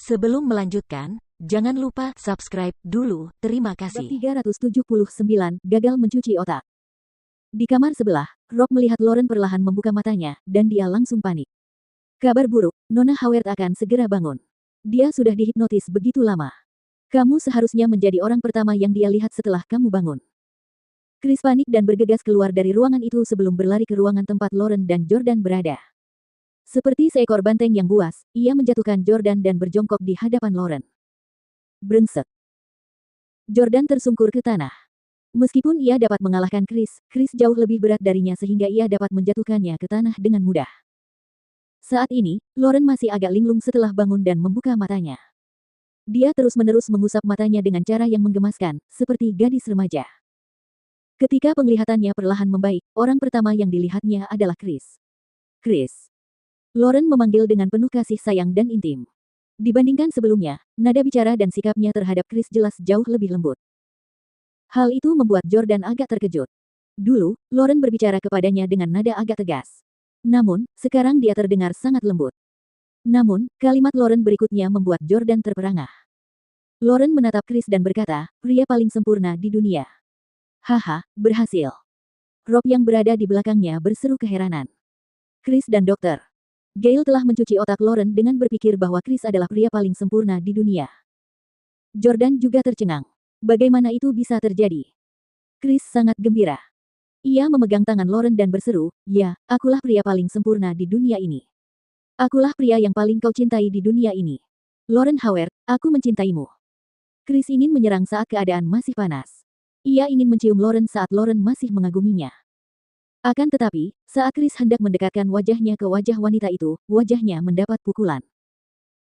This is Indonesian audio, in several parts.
Sebelum melanjutkan, jangan lupa subscribe dulu. Terima Bab kasih. 379, gagal mencuci otak. Di kamar sebelah, Rob melihat Lauren perlahan membuka matanya, dan dia langsung panik. Kabar buruk, Nona Howard akan segera bangun. Dia sudah dihipnotis begitu lama. Kamu seharusnya menjadi orang pertama yang dia lihat setelah kamu bangun. Chris panik dan bergegas keluar dari ruangan itu sebelum berlari ke ruangan tempat Lauren dan Jordan berada. Seperti seekor banteng yang buas, ia menjatuhkan Jordan dan berjongkok di hadapan Lauren. Brengsek. Jordan tersungkur ke tanah. Meskipun ia dapat mengalahkan Chris jauh lebih berat darinya sehingga ia dapat menjatuhkannya ke tanah dengan mudah. Saat ini, Lauren masih agak linglung setelah bangun dan membuka matanya. Dia terus-menerus mengusap matanya dengan cara yang menggemaskan, seperti gadis remaja. Ketika penglihatannya perlahan membaik, orang pertama yang dilihatnya adalah Chris. Chris. Lauren memanggil dengan penuh kasih sayang dan intim. Dibandingkan sebelumnya, nada bicara dan sikapnya terhadap Chris jelas jauh lebih lembut. Hal itu membuat Jordan agak terkejut. Dulu, Lauren berbicara kepadanya dengan nada agak tegas. Namun, sekarang dia terdengar sangat lembut. Namun, kalimat Lauren berikutnya membuat Jordan terperangah. Lauren menatap Chris dan berkata, pria paling sempurna di dunia. Haha, berhasil. Rob yang berada di belakangnya berseru keheranan. Chris dan dokter. Gail telah mencuci otak Lauren dengan berpikir bahwa Chris adalah pria paling sempurna di dunia. Jordan juga tercengang. Bagaimana itu bisa terjadi? Chris sangat gembira. Ia memegang tangan Lauren dan berseru, ya, akulah pria paling sempurna di dunia ini. Akulah pria yang paling kau cintai di dunia ini. Lauren Howard, aku mencintaimu. Chris ingin menyerang saat keadaan masih panas. Ia ingin mencium Lauren saat Lauren masih mengaguminya. Akan tetapi, saat Chris hendak mendekatkan wajahnya ke wajah wanita itu, wajahnya mendapat pukulan.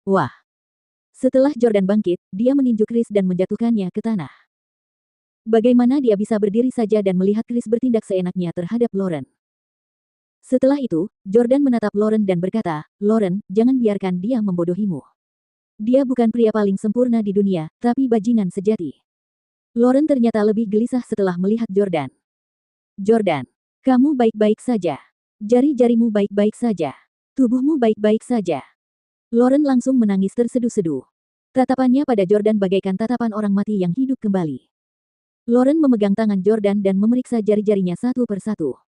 Wah! Setelah Jordan bangkit, dia meninju Chris dan menjatuhkannya ke tanah. Bagaimana dia bisa berdiri saja dan melihat Chris bertindak seenaknya terhadap Lauren? Setelah itu, Jordan menatap Lauren dan berkata, Lauren, jangan biarkan dia membodohimu. Dia bukan pria paling sempurna di dunia, tapi bajingan sejati. Lauren ternyata lebih gelisah setelah melihat Jordan. Jordan. Kamu baik-baik saja. Jari-jarimu baik-baik saja. Tubuhmu baik-baik saja. Lauren langsung menangis terseduh-seduh. Tatapannya pada Jordan bagaikan tatapan orang mati yang hidup kembali. Lauren memegang tangan Jordan dan memeriksa jari-jarinya satu persatu.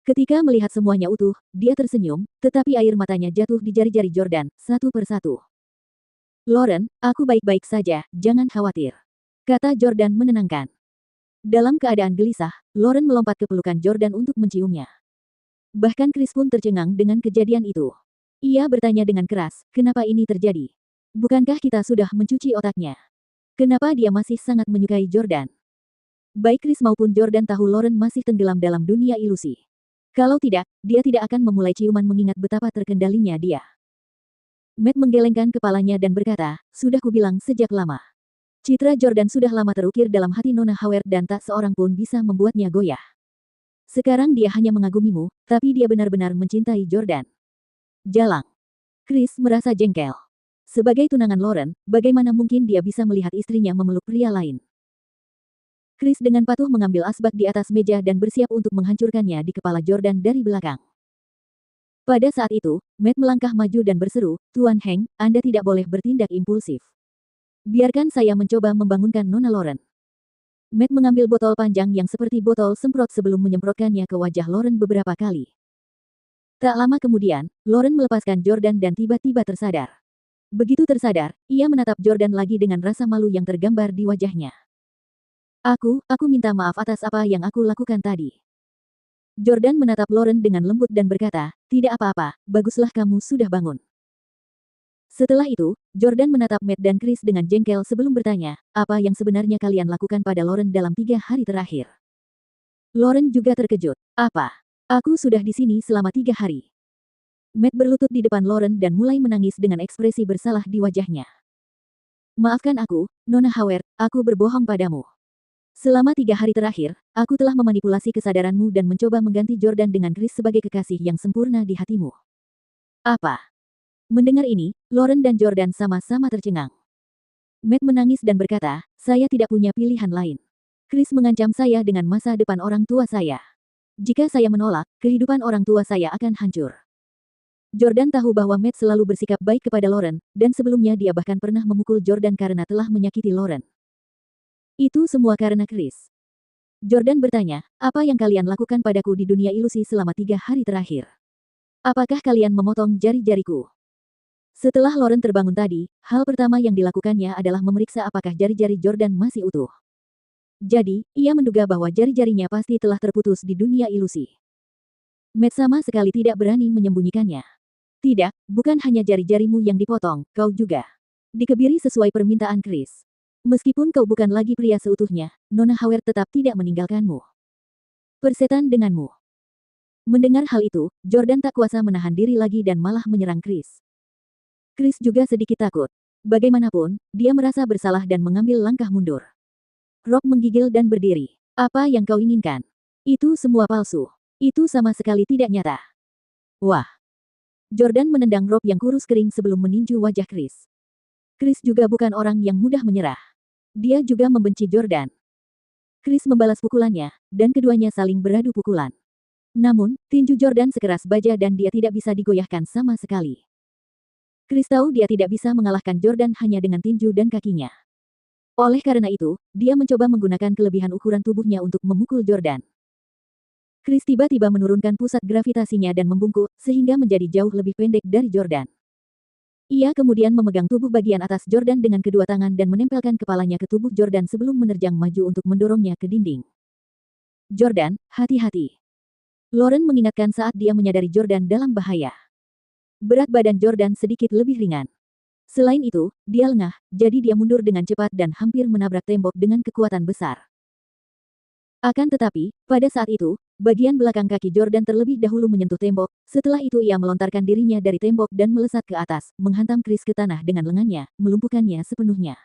Ketika melihat semuanya utuh, dia tersenyum, tetapi air matanya jatuh di jari-jari Jordan, satu persatu. Lauren, aku baik-baik saja, jangan khawatir. Kata Jordan menenangkan. Dalam keadaan gelisah, Lauren melompat ke pelukan Jordan untuk menciumnya. Bahkan Chris pun tercengang dengan kejadian itu. Ia bertanya dengan keras, kenapa ini terjadi? Bukankah kita sudah mencuci otaknya? Kenapa dia masih sangat menyukai Jordan? Baik Chris maupun Jordan tahu Lauren masih tenggelam dalam dunia ilusi. Kalau tidak, dia tidak akan memulai ciuman mengingat betapa terkendalinya dia. Matt menggelengkan kepalanya dan berkata, sudah kubilang sejak lama. Citra Jordan sudah lama terukir dalam hati Nona Howard dan tak seorang pun bisa membuatnya goyah. Sekarang dia hanya mengagumimu, tapi dia benar-benar mencintai Jordan. Jalang. Chris merasa jengkel. Sebagai tunangan Lauren, bagaimana mungkin dia bisa melihat istrinya memeluk pria lain? Chris dengan patuh mengambil asbak di atas meja dan bersiap untuk menghancurkannya di kepala Jordan dari belakang. Pada saat itu, Matt melangkah maju dan berseru, Tuan Heng, Anda tidak boleh bertindak impulsif. Biarkan saya mencoba membangunkan Nona Lauren. Matt mengambil botol panjang yang seperti botol semprot sebelum menyemprotkannya ke wajah Lauren beberapa kali. Tak lama kemudian, Lauren melepaskan Jordan dan tiba-tiba tersadar. Begitu tersadar, ia menatap Jordan lagi dengan rasa malu yang tergambar di wajahnya. Aku minta maaf atas apa yang aku lakukan tadi. Jordan menatap Lauren dengan lembut dan berkata, tidak apa-apa, baguslah kamu sudah bangun. Setelah itu, Jordan menatap Matt dan Chris dengan jengkel sebelum bertanya, apa yang sebenarnya kalian lakukan pada Lauren dalam 3 hari terakhir? Lauren juga terkejut. Apa? Aku sudah di sini selama 3 hari. Matt berlutut di depan Lauren dan mulai menangis dengan ekspresi bersalah di wajahnya. Maafkan aku, Nona Howard, aku berbohong padamu. Selama 3 hari terakhir, aku telah memanipulasi kesadaranmu dan mencoba mengganti Jordan dengan Chris sebagai kekasih yang sempurna di hatimu. Apa? Mendengar ini, Lauren dan Jordan sama-sama tercengang. Matt menangis dan berkata, saya tidak punya pilihan lain. Chris mengancam saya dengan masa depan orang tua saya. Jika saya menolak, kehidupan orang tua saya akan hancur. Jordan tahu bahwa Matt selalu bersikap baik kepada Lauren, dan sebelumnya dia bahkan pernah memukul Jordan karena telah menyakiti Lauren. Itu semua karena Chris. Jordan bertanya, apa yang kalian lakukan padaku di dunia ilusi selama 3 hari terakhir? Apakah kalian memotong jari-jariku? Setelah Lauren terbangun tadi, hal pertama yang dilakukannya adalah memeriksa apakah jari-jari Jordan masih utuh. Jadi, ia menduga bahwa jari-jarinya pasti telah terputus di dunia ilusi. Matt sama sekali tidak berani menyembunyikannya. Tidak, bukan hanya jari-jarimu yang dipotong, kau juga dikebiri sesuai permintaan Chris. Meskipun kau bukan lagi pria seutuhnya, Nona Howard tetap tidak meninggalkanmu. Persetan denganmu. Mendengar hal itu, Jordan tak kuasa menahan diri lagi dan malah menyerang Chris. Chris juga sedikit takut. Bagaimanapun, dia merasa bersalah dan mengambil langkah mundur. Rob menggigil dan berdiri. Apa yang kau inginkan? Itu semua palsu. Itu sama sekali tidak nyata. Wah. Jordan menendang Rob yang kurus kering sebelum meninju wajah Chris. Chris juga bukan orang yang mudah menyerah. Dia juga membenci Jordan. Chris membalas pukulannya, dan keduanya saling beradu pukulan. Namun, tinju Jordan sekeras baja dan dia tidak bisa digoyahkan sama sekali. Chris tahu dia tidak bisa mengalahkan Jordan hanya dengan tinju dan kakinya. Oleh karena itu, dia mencoba menggunakan kelebihan ukuran tubuhnya untuk memukul Jordan. Chris tiba-tiba menurunkan pusat gravitasinya dan membungkuk, sehingga menjadi jauh lebih pendek dari Jordan. Ia kemudian memegang tubuh bagian atas Jordan dengan kedua tangan dan menempelkan kepalanya ke tubuh Jordan sebelum menerjang maju untuk mendorongnya ke dinding. Jordan, hati-hati. Lauren mengingatkan saat dia menyadari Jordan dalam bahaya. Berat badan Jordan sedikit lebih ringan. Selain itu, dia lengah, jadi dia mundur dengan cepat dan hampir menabrak tembok dengan kekuatan besar. Akan tetapi, pada saat itu, bagian belakang kaki Jordan terlebih dahulu menyentuh tembok, setelah itu ia melontarkan dirinya dari tembok dan melesat ke atas, menghantam Chris ke tanah dengan lengannya, melumpuhkannya sepenuhnya.